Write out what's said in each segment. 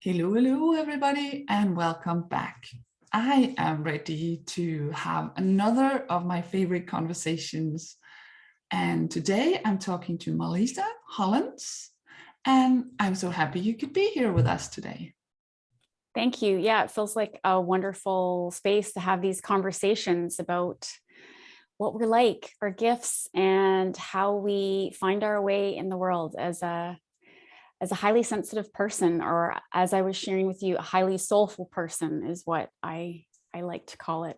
Hello, everybody, and welcome back. I am ready to have another of my favorite conversations. And today I'm talking to MarLisa Hollands, and I'm so happy you could be here with us today. Thank you. Yeah, it feels like a wonderful space to have these conversations about what we're like, our gifts, and how we find our way in the world as a highly sensitive person, or as I was sharing with you, a highly soulful person is what I like to call it.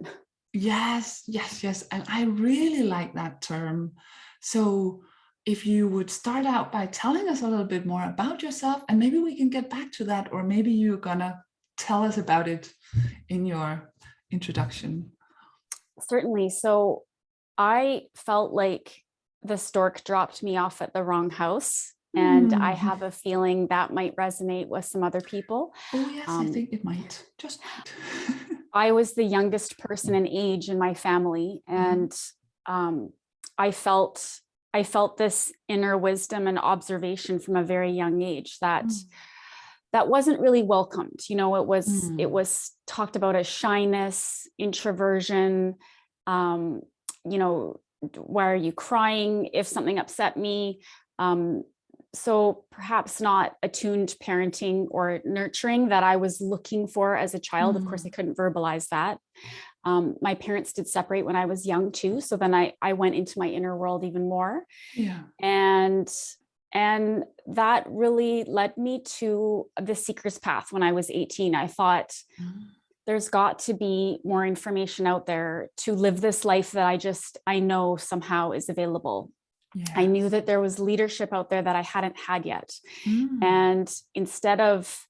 Yes. And I really like that term. So if you would start out by telling us a little bit more about yourself, and maybe we can get back to that, or maybe you're gonna tell us about it in your introduction. Certainly. So I felt like the stork dropped me off at the wrong house. And I have a feeling that might resonate with some other people. Oh, yes, I think it might. Just might. I was the youngest person in age in my family, and I felt this inner wisdom and observation from a very young age that wasn't really welcomed. You know, it was talked about as shyness, introversion. You know, why are you crying if something upset me? So perhaps not attuned parenting or nurturing that I was looking for as a child. Of course, I couldn't verbalize that. My parents did separate when I was young too. So then I went into my inner world even more. Yeah. And that really led me to the seeker's path. When I was 18, I thought there's got to be more information out there to live this life that I know somehow is available. Yes. I knew that there was leadership out there that I hadn't had yet. And instead of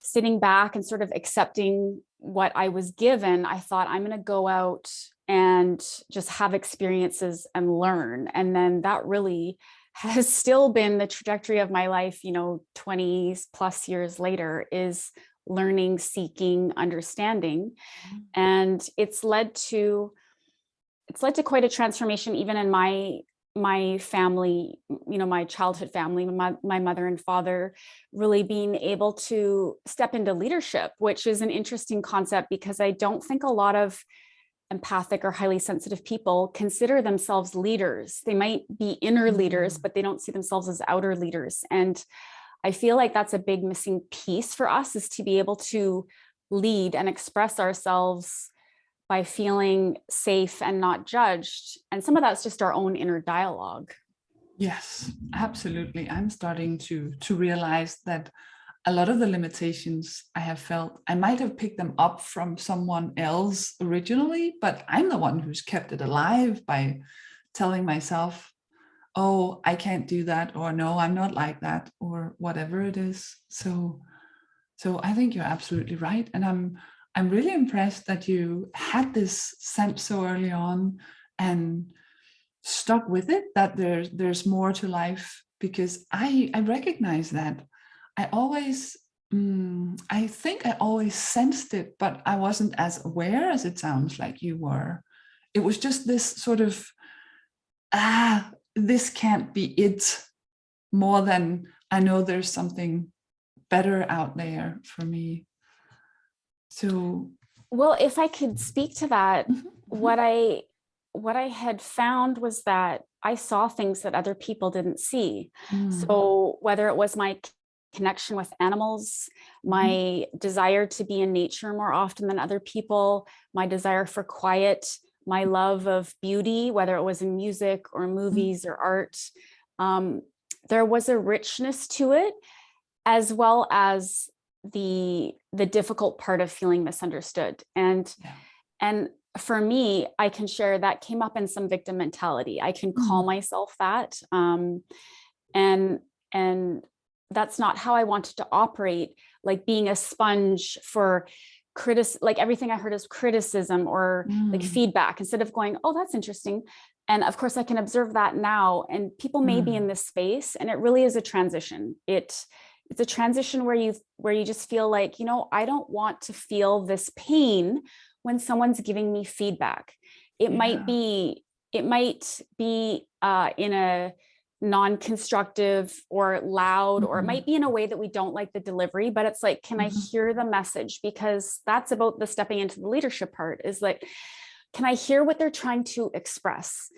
sitting back and sort of accepting what I was given, I thought, I'm going to go out and just have experiences and learn. And then that really has still been the trajectory of my life, you know, 20 plus years later, is learning, seeking, understanding. And it's led to quite a transformation, even in my family, you know, my childhood family, my mother and father, really being able to step into leadership, which is an interesting concept because I don't think a lot of empathic or highly sensitive people consider themselves leaders. They might be inner leaders, but they don't see themselves as outer leaders. And I feel like that's a big missing piece for us, is to be able to lead and express ourselves by feeling safe and not judged. And some of that's just our own inner dialogue. Yes, absolutely. I'm starting to realize that a lot of the limitations I have felt, I might have picked them up from someone else originally, but I'm the one who's kept it alive by telling myself, oh, I can't do that, or no, I'm not like that, or whatever it is. So I think you're absolutely right. And I'm really impressed that you had this sense so early on and stuck with it, that there's more to life, because I recognize that. I always, I think I always sensed it, but I wasn't as aware as it sounds like you were. It was just this sort of, this can't be it, more than I know there's something better out there for me. So, well, if I could speak to that, what I had found was that I saw things that other people didn't see. So whether it was my connection with animals, my desire to be in nature more often than other people, my desire for quiet, my love of beauty, whether it was in music or movies or art, there was a richness to it, as well as the difficult part of feeling misunderstood. And for me, I can share that came up in some victim mentality. I can call myself that. And that's not how I wanted to operate, like being a sponge for like everything I heard is criticism or like feedback, instead of going, oh, that's interesting. And of course I can observe that now, and people may be in this space, and it really is a transition. It's a transition where you just feel like, you know, I don't want to feel this pain when someone's giving me feedback. It might be in a non-constructive or loud, or it might be in a way that we don't like the delivery, but it's like, can I hear the message? Because that's about the stepping into the leadership part, is like, can I hear what they're trying to express?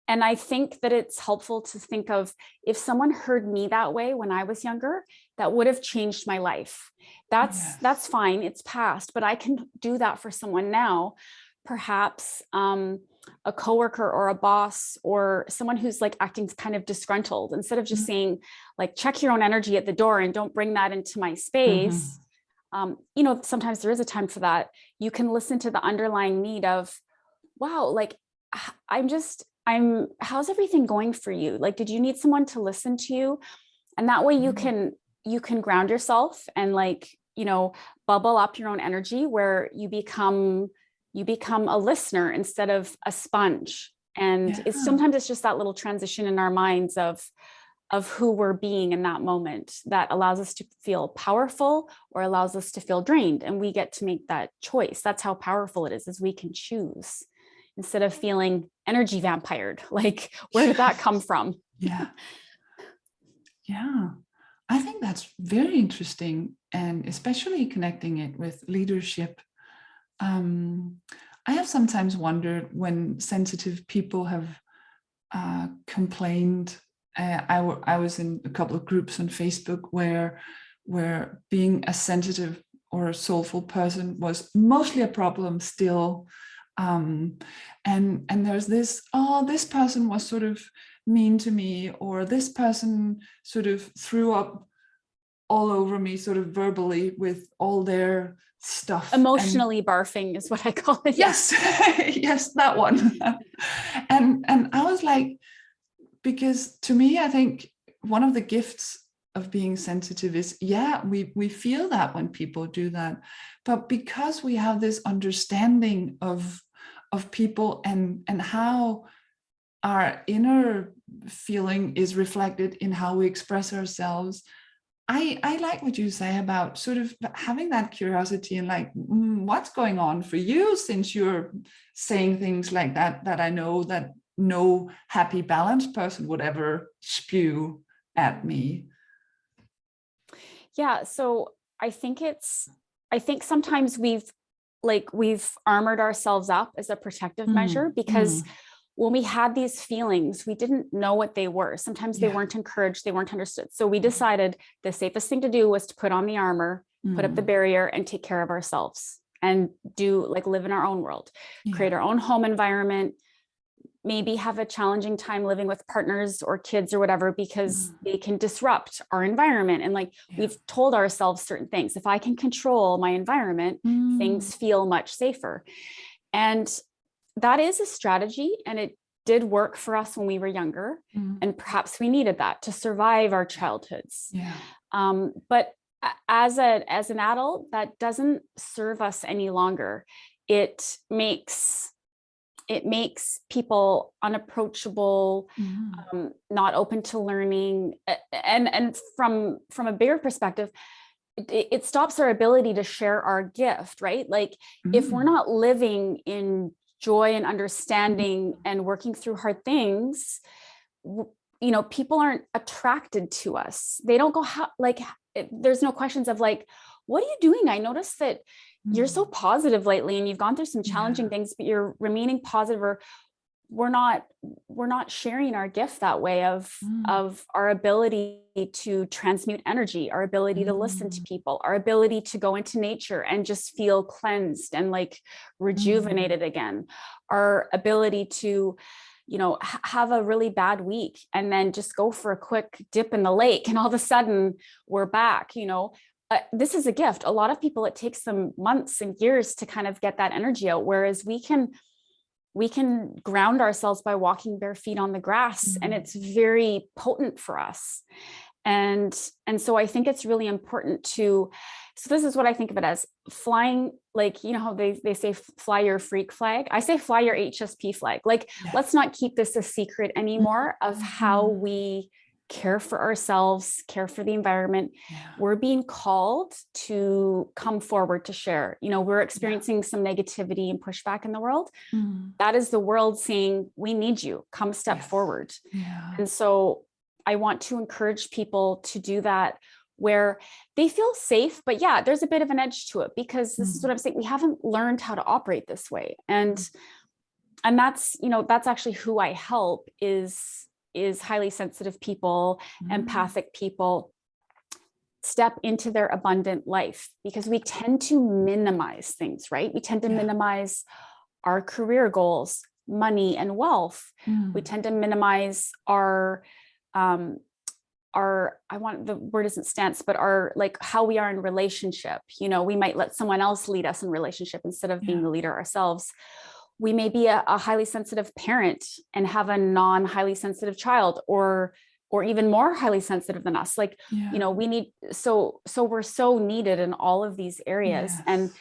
And I think that it's helpful to think of, if someone heard me that way when I was younger, that would have changed my life. That's fine. It's past, but I can do that for someone now. Perhaps a coworker or a boss or someone who's like acting kind of disgruntled, instead of just saying like, check your own energy at the door and don't bring that into my space. You know, sometimes there is a time for that. You can listen to the underlying need of, wow, like how's everything going for you? Like, did you need someone to listen to you? And that way you can ground yourself and, like, you know, bubble up your own energy, where you become a listener instead of a sponge. And sometimes it's just that little transition in our minds of who we're being in that moment that allows us to feel powerful or allows us to feel drained. And we get to make that choice. That's how powerful it is we can choose, instead of feeling energy vampired. Like, where did that come from? Yeah. I think that's very interesting, and especially connecting it with leadership. I have sometimes wondered, when sensitive people have complained. I was in a couple of groups on Facebook where being a sensitive or a soulful person was mostly a problem still. And there's this, this person was sort of mean to me, or this person sort of threw up all over me, sort of verbally, with all their stuff. Emotionally barfing is what I call it. Yes, yes, that one. and I was like, because to me, I think one of the gifts of being sensitive is, we feel that when people do that, but because we have this understanding of people and how our inner feeling is reflected in how we express ourselves. I like what you say about sort of having that curiosity and like, what's going on for you, since you're saying things like that I know that no happy, balanced person would ever spew at me. Yeah. So I think sometimes we've armored ourselves up as a protective measure, because when we had these feelings, we didn't know what they were. Sometimes they weren't encouraged, they weren't understood. So we decided the safest thing to do was to put on the armor, put up the barrier, and take care of ourselves, and live in our own world, create our own home environment, maybe have a challenging time living with partners or kids or whatever, because they can disrupt our environment. And we've told ourselves certain things. If I can control my environment, things feel much safer. And that is a strategy, and it did work for us when we were younger, and perhaps we needed that to survive our childhoods. But as an adult, that doesn't serve us any longer. It makes people unapproachable, not open to learning, and from a bigger perspective, it stops our ability to share our gift, right? Like, if we're not living in joy and understanding and working through hard things, people aren't attracted to us. They don't go, there's no questions of like, what are you doing? I noticed that you're so positive lately, and you've gone through some challenging things, but you're remaining positive. Or we're not sharing our gift that way of our ability to transmute energy, our ability to listen to people, our ability to go into nature and just feel cleansed and like rejuvenated again, our ability to have a really bad week and then just go for a quick dip in the lake, and all of a sudden we're back. This is a gift. A lot of people, it takes them months and years to kind of get that energy out, whereas we can ground ourselves by walking bare feet on the grass, and it's very potent for us. And so I think it's really important so this is what I think of it as: flying, like, how they say fly your freak flag. I say fly your HSP flag. Like, let's not keep this a secret anymore of how we care for ourselves, care for the environment. We're being called to come forward to share. We're experiencing some negativity and pushback in the world. That is the world saying, we need you, come step forward. And so I want to encourage people to do that where they feel safe, but there's a bit of an edge to it, because this is what I'm saying. We haven't learned how to operate this way. And that's, that's actually who I help is highly sensitive people, empathic people step into their abundant life, because we tend to minimize things, right? We tend to minimize our career goals, money and wealth. We tend to minimize our, I want, the word isn't stance, but our, like how we are in relationship. We might let someone else lead us in relationship instead of being the leader ourselves. We may be a highly sensitive parent and have a non-highly sensitive child, or even more highly sensitive than us. Like, we need, so we're so needed in all of these areas. And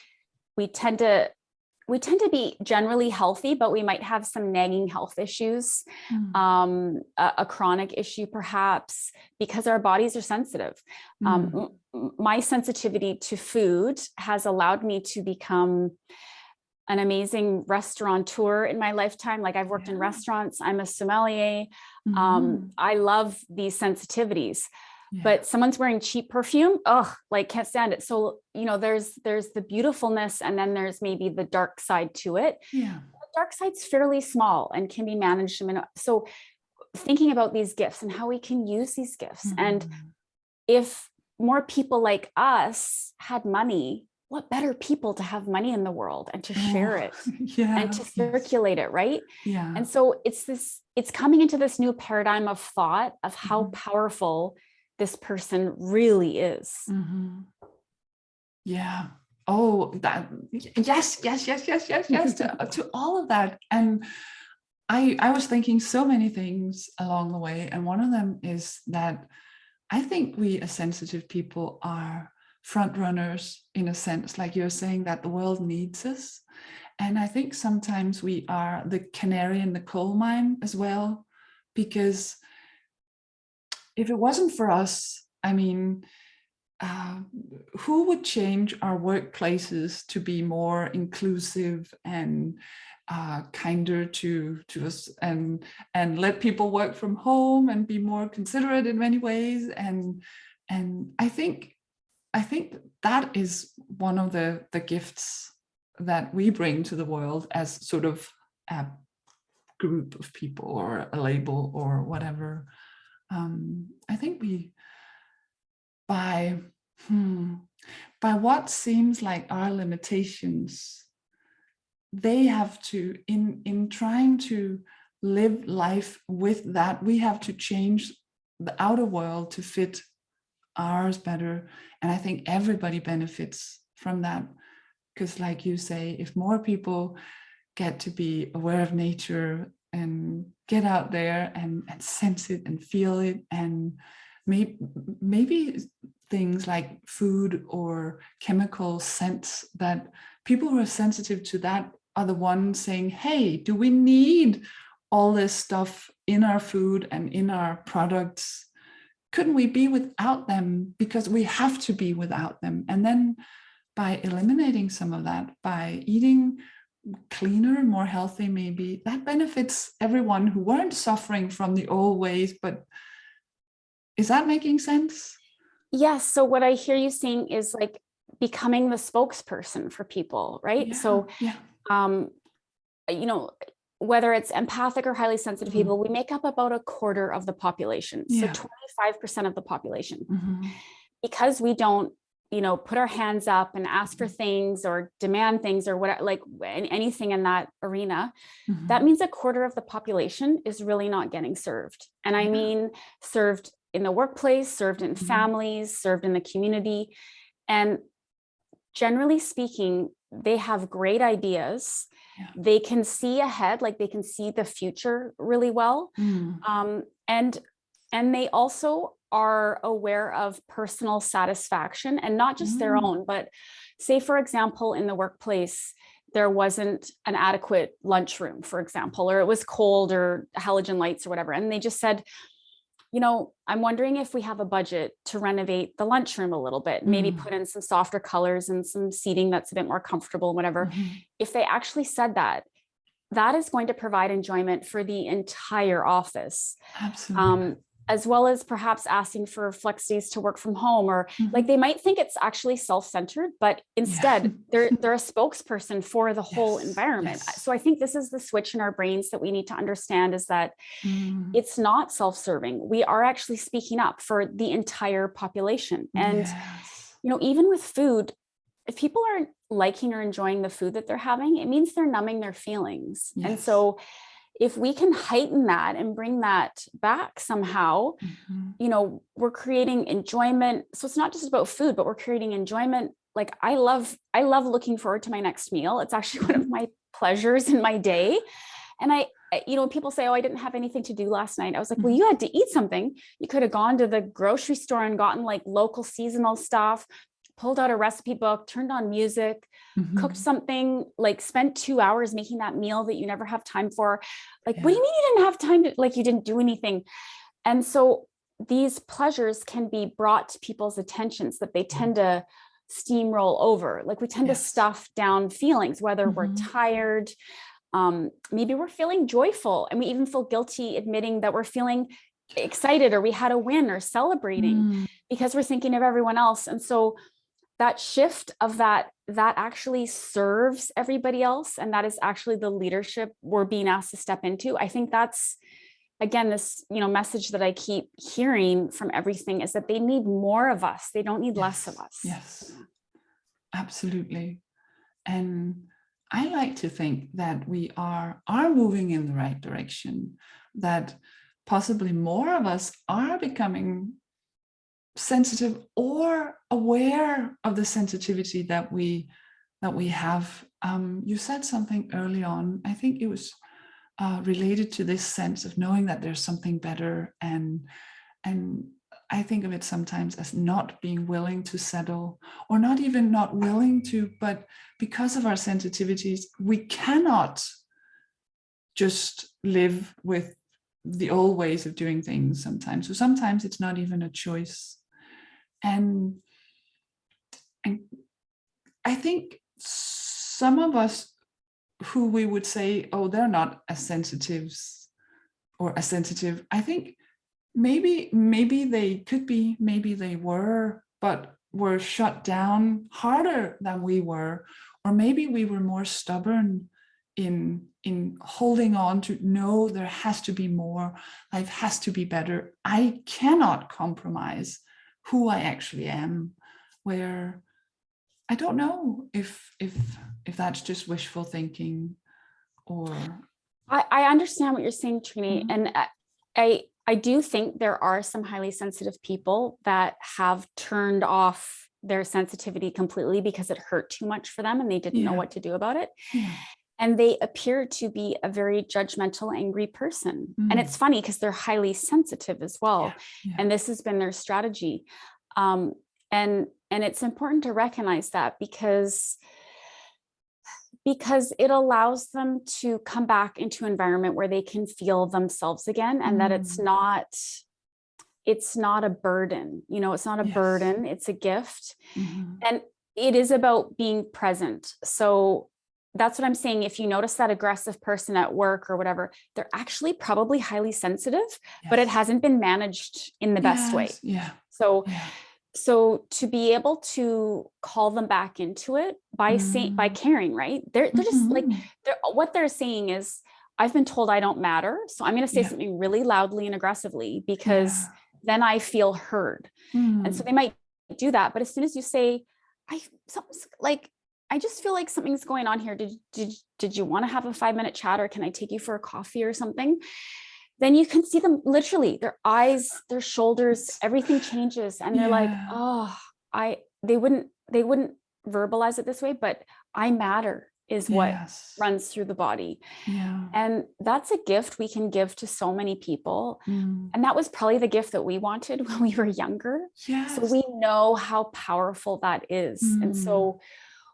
we tend to be generally healthy, but we might have some nagging health issues, a chronic issue, perhaps, because our bodies are sensitive. My sensitivity to food has allowed me to become an amazing restaurateur in my lifetime. Like, I've worked in restaurants, I'm a sommelier. I love these sensitivities. But someone's wearing cheap perfume, can't stand it. So, there's the beautifulness, and then there's maybe the dark side to it. The dark side's fairly small and can be managed. So thinking about these gifts and how we can use these gifts. And if more people like us had money, what better people to have money in the world and to share it and to circulate it, right? And so it's coming into this new paradigm of thought of how powerful this person really is. Oh, that, yes to all of that. And I was thinking so many things along the way, and one of them is that I think we as sensitive people are front runners, in a sense, like you're saying, that the world needs us. And I think sometimes we are the canary in the coal mine as well, because if it wasn't for us, who would change our workplaces to be more inclusive and kinder to us, and let people work from home and be more considerate in many ways? And I think that is one of the gifts that we bring to the world as sort of a group of people, or a label, or whatever. I think by what seems like our limitations, they have to, in trying to live life with that, we have to change the outer world to fit ours better. And I think everybody benefits from that, because like you say, if more people get to be aware of nature and get out there and sense it and feel it, and maybe things like food or chemical scents, that people who are sensitive to that are the ones saying, hey, do we need all this stuff in our food and in our products? Couldn't we be without them? Because we have to be without them. And then by eliminating some of that, by eating cleaner and more healthy, maybe that benefits everyone who weren't suffering from the old ways. But is that making sense? Yes. So what I hear you saying is like becoming the spokesperson for people, right? Whether it's empathic or highly sensitive people, we make up about a quarter of the population. So 25% of the population, because we don't, put our hands up and ask for things or demand things or whatever, like anything in that arena, that means a quarter of the population is really not getting served. And I mean, served in the workplace, served in families, served in the community. And generally speaking, they have great ideas. They can see ahead, like they can see the future really well. And they also are aware of personal satisfaction, and not just their own, but say, for example, in the workplace, there wasn't an adequate lunchroom, for example, or it was cold or halogen lights or whatever. And they just said, I'm wondering if we have a budget to renovate the lunchroom a little bit, maybe put in some softer colors and some seating that's a bit more comfortable, whatever. If they actually said that, that is going to provide enjoyment for the entire office. Absolutely. As well as perhaps asking for flex days to work from home, or like they might think it's actually self-centered, but instead they're a spokesperson for the whole environment. So I think this is the switch in our brains that we need to understand, is that it's not self-serving. We are actually speaking up for the entire population. And, even with food, if people aren't liking or enjoying the food that they're having, it means they're numbing their feelings. And so if we can heighten that and bring that back somehow, we're creating enjoyment. So it's not just about food, but we're creating enjoyment. Like I love looking forward to my next meal. It's actually one of my pleasures in my day. And people say, oh, I didn't have anything to do last night. I was like, well, you had to eat something. You could have gone to the grocery store and gotten like local seasonal stuff, pulled out a recipe book, turned on music, cooked something, like spent 2 hours making that meal that you never have time for. Like, what do you mean you didn't have time to, like, you didn't do anything? And so these pleasures can be brought to people's attentions that they tend to steamroll over. Like we tend to stuff down feelings, whether we're tired, maybe we're feeling joyful, and we even feel guilty admitting that we're feeling excited or we had a win or celebrating because we're thinking of everyone else. And so that shift of that actually serves everybody else, and that is actually the leadership we're being asked to step into. I think that's, again, this message that I keep hearing from everything, is that they need more of us. They don't need less of us. Yes, absolutely. And I like to think that we are moving in the right direction, that possibly more of us are becoming sensitive or aware of the sensitivity that we have. You said something early on, I think it was related to this sense of knowing that there's something better, and I think of it sometimes as not being willing to settle, or not even not willing to, but because of our sensitivities, we cannot just live with the old ways of doing things sometimes. So sometimes it's not even a choice. And I think some of us who we would say, oh, they're not as sensitives or as sensitive, I think maybe they could be, maybe they were, but were shut down harder than we were. Or maybe we were more stubborn in holding on to, no, there has to be more, life has to be better, I cannot compromise who I actually am, where I don't know if that's just wishful thinking, or I understand what you're saying, Trini. And I do think there are some highly sensitive people that have turned off their sensitivity completely because it hurt too much for them and they didn't know what to do about it. And they appear to be a very judgmental, angry person. And it's funny because they're highly sensitive as well. And this has been their strategy. And it's important to recognize that because it allows them to come back into an environment where they can feel themselves again, and that it's not a burden, it's not a burden, it's a gift. And it is about being present. So that's what I'm saying. If you notice that aggressive person at work or whatever, they're actually probably highly sensitive, but it hasn't been managed in the best way. So to be able to call them back into it by caring, right? They're just like, what they're saying is, I've been told I don't matter, so I'm going to say something really loudly and aggressively because then I feel heard. And so they might do that. But as soon as you say, I just feel like something's going on here. Did you want to have a 5-minute chat, or can I take you for a coffee or something? Then you can see them literally, their eyes, their shoulders, everything changes. And they're like, oh, they wouldn't verbalize it this way, but I matter is what runs through the body. And that's a gift we can give to so many people. And that was probably the gift that we wanted when we were younger. So we know how powerful that is. And so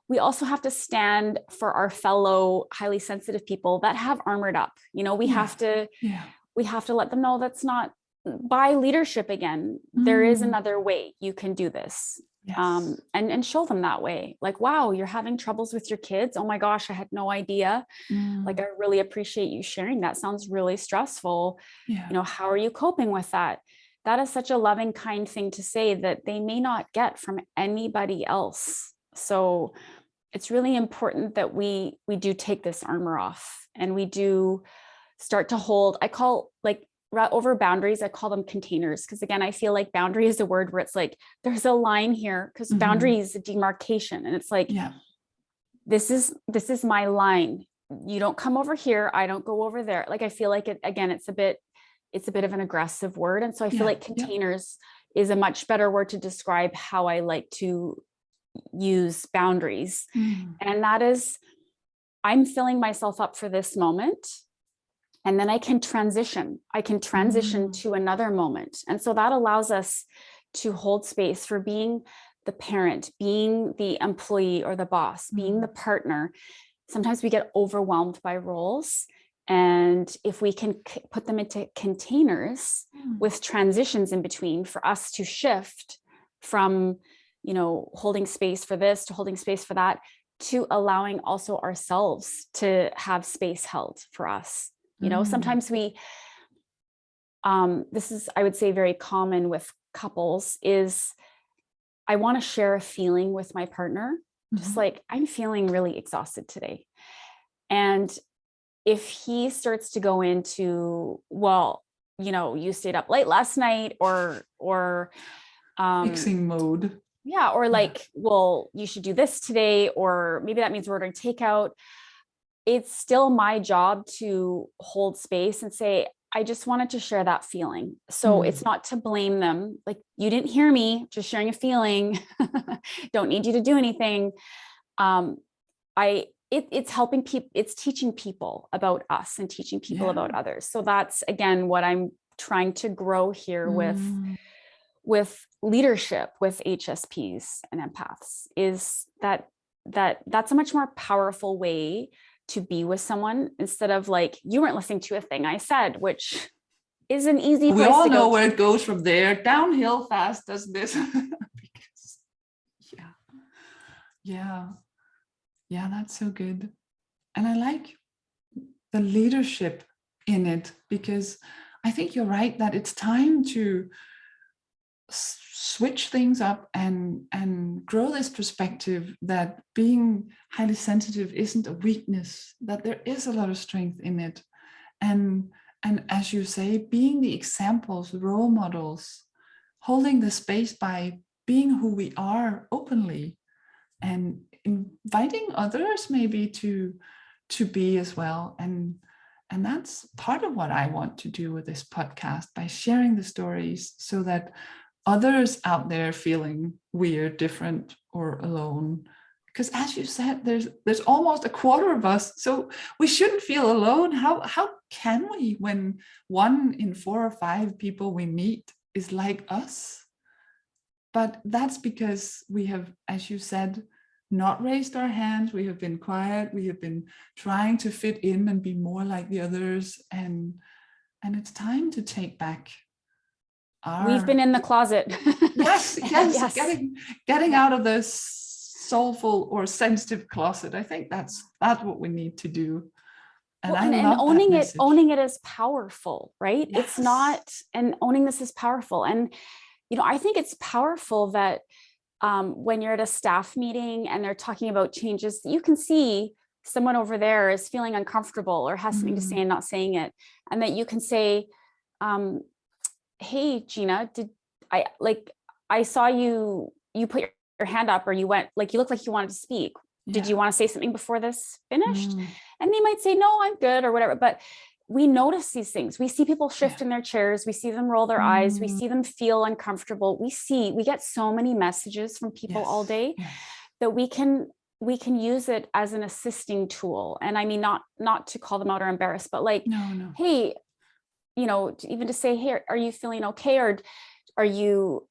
we also have to stand for our fellow highly sensitive people that have armored up. We have to let them know that's not by leadership again, there is another way you can do this. Yes. And show them that way. Like, wow, you're having troubles with your kids. Oh my gosh, I had no idea. Like, I really appreciate you sharing. That sounds really stressful. Yeah. You know, how are you coping with that? That is such a loving, kind thing to say that they may not get from anybody else. So it's really important that we do take this armor off, and we do start to hold, I call, like, over boundaries, I call them containers. Because again, I feel like boundary is a word where it's like, there's a line here, because boundary is a demarcation. And it's like, this is my line. You don't come over here. I don't go over there. Like, I feel like it's a bit of an aggressive word. And so I feel like containers is a much better word to describe how I like to use boundaries. And that is, I'm filling myself up for this moment. And then I can transition to another moment. And so that allows us to hold space for being the parent, being the employee or the boss, being the partner. Sometimes we get overwhelmed by roles. And if we can put them into containers with transitions in between, for us to shift from, you know, holding space for this to holding space for that, to allowing also ourselves to have space held for us. You know, sometimes we, this is, I would say, very common with couples, is I want to share a feeling with my partner, just like, I'm feeling really exhausted today. And if he starts to go into, well, you know, you stayed up late last night, or fixing mode. Yeah. Or like, well, you should do this today, or maybe that means we're ordering takeout. It's still my job to hold space and say, I just wanted to share that feeling. So it's not to blame them. Like, you didn't hear me, just sharing a feeling. Don't need you to do anything. It's helping people, it's teaching people about us and teaching people about others. So that's, again, what I'm trying to grow here with leadership, with HSPs and empaths, is that's a much more powerful way to be with someone, instead of like, you weren't listening to a thing I said, which is an easy place to go. We all know where it goes from there. Downhill fast, doesn't it? Because, yeah, that's so good. And I like the leadership in it, because I think you're right that it's time to switch things up and grow this perspective that being highly sensitive isn't a weakness, that there is a lot of strength in it. And as you say, being the examples, role models, holding the space by being who we are openly, and inviting others maybe to be as well. And that's part of what I want to do with this podcast, by sharing the stories, so that others out there feeling weird, different, or alone. Because as you said, there's almost a quarter of us, so we shouldn't feel alone. How can we, when 1 in 4 or 5 people we meet is like us? But that's because we have, as you said, not raised our hands. We have been quiet. We have been trying to fit in and be more like the others. And it's time to take back. We've been in the closet. Yes. Getting out of the soulful or sensitive closet. I think that's what we need to do. And well, I and love owning it is powerful, right? Yes. It's not, and owning this is powerful. And, you know, I think it's powerful that when you're at a staff meeting and they're talking about changes, you can see someone over there is feeling uncomfortable or has something to say and not saying it. And that you can say, hey, Gina, I saw you put your hand up, or you went, like, you look like you wanted to speak. Did you want to say something before this finished? And they might say, no, I'm good, or whatever. But we notice these things. We see people shift in their chairs. We see them roll their eyes. We see them feel uncomfortable. We get so many messages from people all day that we can use it as an assisting tool. And I mean, not to call them out or embarrass, but like, hey, you know, even to say, hey, are you feeling okay? Or are you,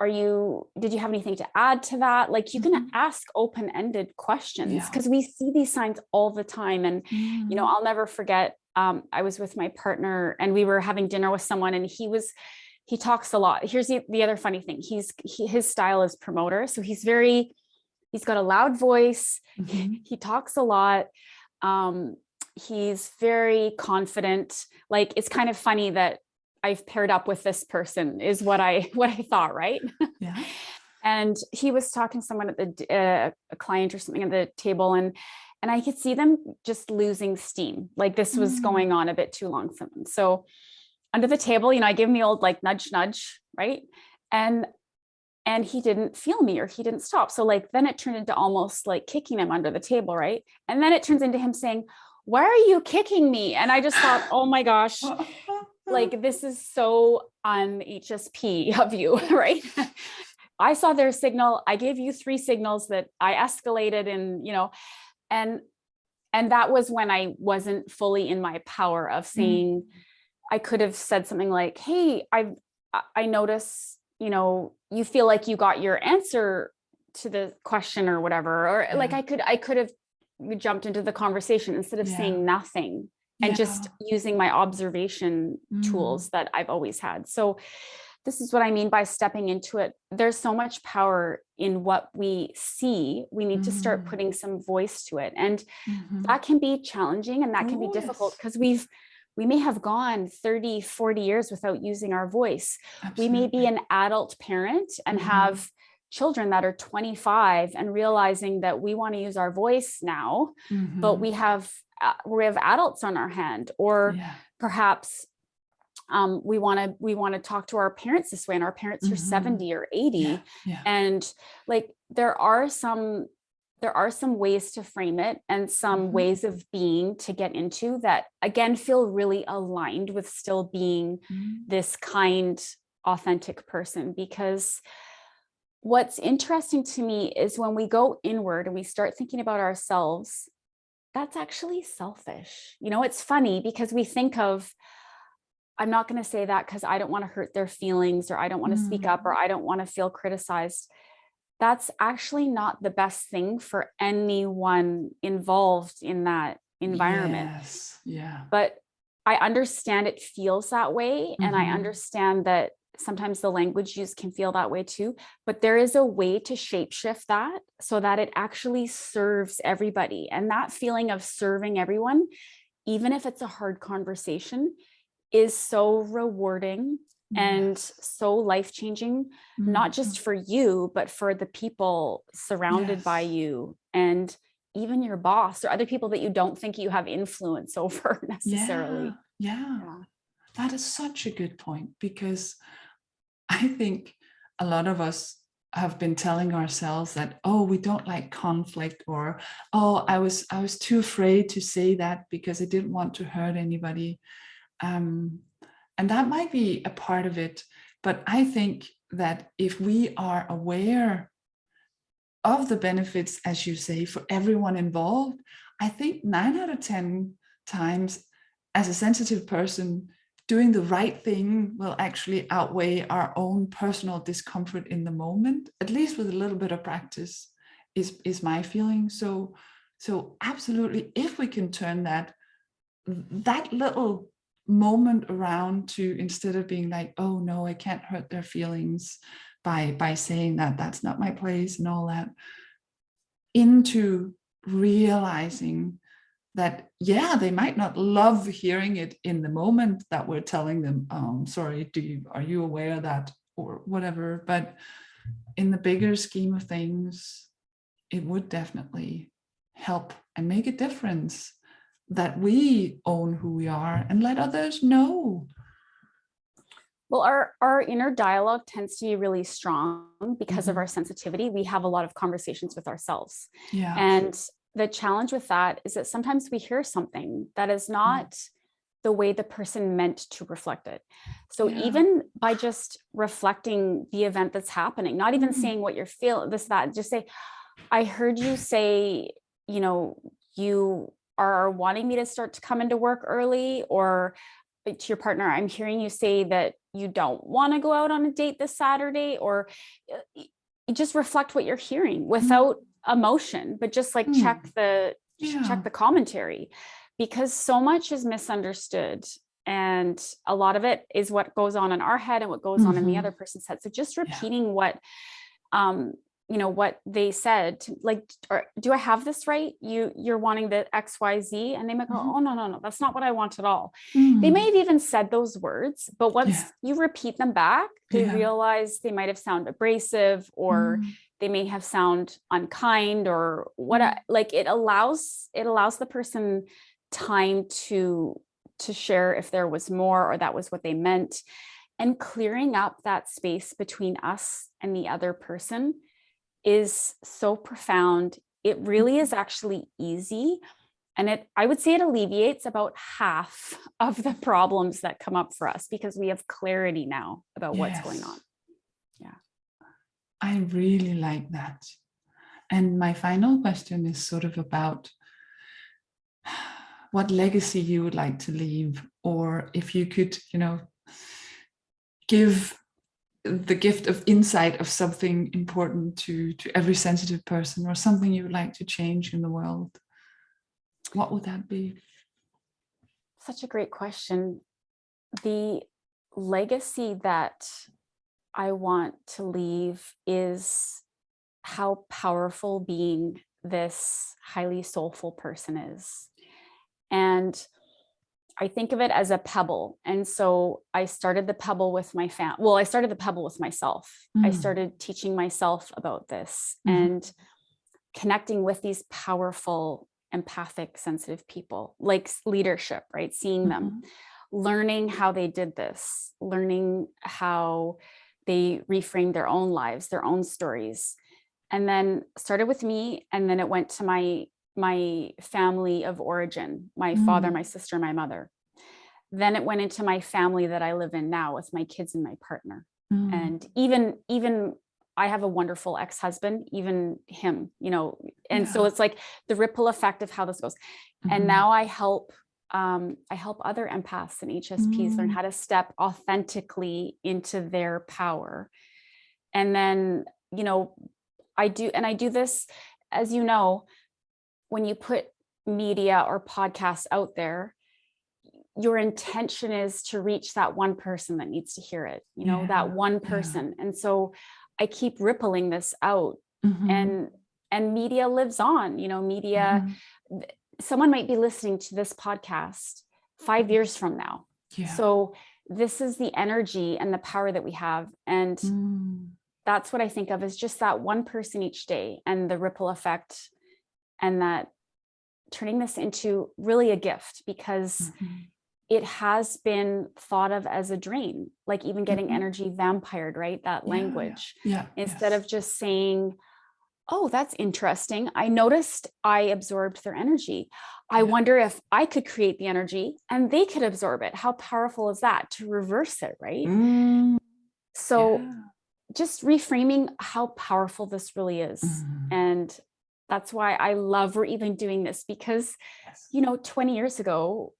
did you have anything to add to that? Like you can ask open-ended questions because we see these signs all the time. And, you know, I'll never forget, I was with my partner and we were having dinner with someone and he talks a lot. Here's the other funny thing. His style is promoter. So he's got a loud voice. He talks a lot. He's very confident. Like, it's kind of funny that I've paired up with this person is what I thought. Right. Yeah. And he was talking to someone at a client or something at the table, and I could see them just losing steam. Like this was going on a bit too long for them. So under the table, you know, I gave him the old like nudge, nudge, right? And he didn't feel me or he didn't stop. So like, then it turned into almost like kicking him under the table, right? And then it turns into him saying, "Why are you kicking me?" And I just thought, oh my gosh, like this is so HSP of you, right? I saw their signal. I gave you 3 signals that I escalated, and, you know, and that was when I wasn't fully in my power of saying, I could have said something like, "Hey, I notice, you know, you feel like you got your answer to the question or whatever," or like I could have jumped into the conversation instead of saying nothing and just using my observation tools that I've always had. So this is what I mean by stepping into it. There's so much power in what we see. We need to start putting some voice to it. And that can be challenging and that can be difficult because we may have gone 30, 40 years without using our voice. Absolutely. We may be an adult parent and have children that are 25 and realizing that we want to use our voice now, but we have adults on our hand, or perhaps we want to talk to our parents this way, and our parents are 70 or 80. And like, there are some ways to frame it and some ways of being to get into that, again, feel really aligned with still being this kind, authentic person. Because what's interesting to me is when we go inward and we start thinking about ourselves, that's actually selfish. You know, it's funny because we think of, I'm not going to say that because I don't want to hurt their feelings, or I don't want to speak up, or I don't want to feel criticized. That's actually not the best thing for anyone involved in that environment. Yes. Yeah. But I understand it feels that way. And I understand that sometimes the language used can feel that way too, but there is a way to shapeshift that so that it actually serves everybody. And that feeling of serving everyone, even if it's a hard conversation, is so rewarding and so life-changing, not just for you, but for the people surrounded by you, and even your boss or other people that you don't think you have influence over necessarily. Yeah. That is such a good point, because I think a lot of us have been telling ourselves that, oh, we don't like conflict, or, oh, I was too afraid to say that because I didn't want to hurt anybody. And that might be a part of it. But I think that if we are aware of the benefits, as you say, for everyone involved, I think 9 out of 10 times, as a sensitive person, doing the right thing will actually outweigh our own personal discomfort in the moment, at least with a little bit of practice, is my feeling. So absolutely, if we can turn that little moment around to, instead of being like, oh no, I can't hurt their feelings by saying that that's not my place and all that, into realizing that, yeah, they might not love hearing it in the moment that we're telling them, sorry, are you aware of that, or whatever, but in the bigger scheme of things, it would definitely help and make a difference that we own who we are and let others know. Well, our inner dialogue tends to be really strong because of our sensitivity. We have a lot of conversations with ourselves. Yeah. And the challenge with that is that sometimes we hear something that is not the way the person meant to reflect it. So even by just reflecting the event that's happening, not even saying what you're feeling, that, just say, I heard you say, you know, you are wanting me to start to come into work early, or to your partner, I'm hearing you say that you don't want to go out on a date this Saturday, or you just reflect what you're hearing without emotion, but just like check the commentary, because so much is misunderstood. And a lot of it is what goes on in our head and what goes on in the other person's head. So just repeating what, what they said, like, do I have this right? You're wanting the XYZ, and they might go, oh, no, that's not what I want at all. They may have even said those words, but once you repeat them back, they realize they might have sounded abrasive, or they may have sound unkind, or what, like it allows the person time to share if there was more, or that was what they meant, and clearing up that space between us and the other person is so profound. It really is actually easy. And I would say it alleviates about half of the problems that come up for us, because we have clarity now about what's going on. Yeah. I really like that. And my final question is sort of about what legacy you would like to leave, or if you could, give the gift of insight of something important to every sensitive person, or something you would like to change in the world, what would that be? Such a great question. The legacy that I want to leave is how powerful being this highly soulful person is. And I think of it as a pebble. And so I started the pebble with my I started the pebble with myself. I started teaching myself about this and connecting with these powerful, empathic, sensitive people, like leadership, right? Seeing them, learning how they did this, learning how they reframed their own lives, their own stories. And then started with me. And then it went to my family of origin, my father, my sister, my mother. Then it went into my family that I live in now with my kids and my partner. And even I have a wonderful ex-husband, even him, and so it's like the ripple effect of how this goes. And now I help other empaths and HSPs learn how to step authentically into their power. And then, I do this, as you know, when you put media or podcasts out there, your intention is to reach that one person that needs to hear it, that one person. And so I keep rippling this out, and media lives on, media, someone might be listening to this podcast 5 years from now. So this is the energy and the power that we have. And that's what I think of as just that one person each day, and the ripple effect, and that turning this into really a gift, because it has been thought of as a drain, like even getting energy vampired, right? That language, instead of just saying, oh, that's interesting. I noticed I absorbed their energy. I wonder if I could create the energy and they could absorb it. How powerful is that to reverse it, right? So just reframing how powerful this really is. And that's why I love we're even doing this, because, 20 years ago,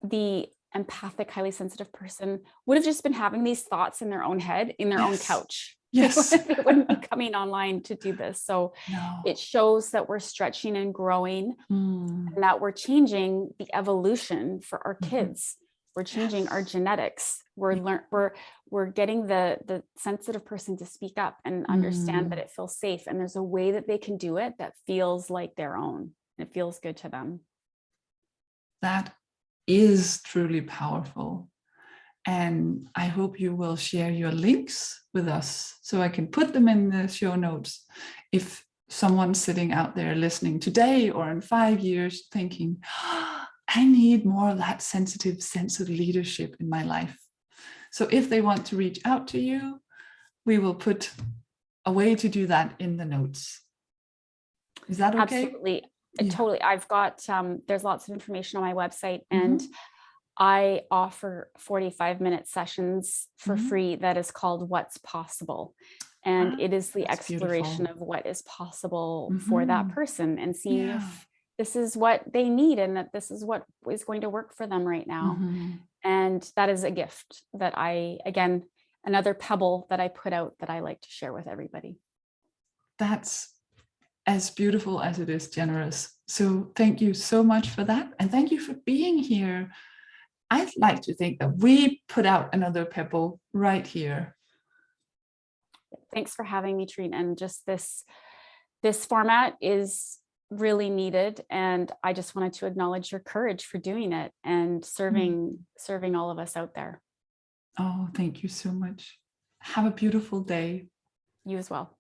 the empathic, highly sensitive person would have just been having these thoughts in their own head, in their own couch. They wouldn't be coming online to do this. So it shows that we're stretching and growing, and that we're changing the evolution for our kids. We're changing our genetics. We're getting the sensitive person to speak up and understand that it feels safe. And there's a way that they can do it that feels like their own. It feels good to them. That is truly powerful. And I hope you will share your links with us so I can put them in the show notes. If someone's sitting out there listening today or in 5 years thinking, I need more of that sensitive sense of leadership in my life. So if they want to reach out to you, we will put a way to do that in the notes. Is that okay? Absolutely. Totally. I've got, there's lots of information on my website, and I offer 45-minute sessions for free that is called What's Possible. And it is the exploration of what is possible for that person, and seeing this is what they need, and that this is what is going to work for them right now. And that is a gift that again, another pebble that I put out that I like to share with everybody. That's as beautiful as it is generous. So thank you so much for that. And thank you for being here. I'd like to think that we put out another pebble right here. Thanks for having me, Trine. And just this format is really needed. And I just wanted to acknowledge your courage for doing it and serving all of us out there. Oh, thank you so much. Have a beautiful day. You as well.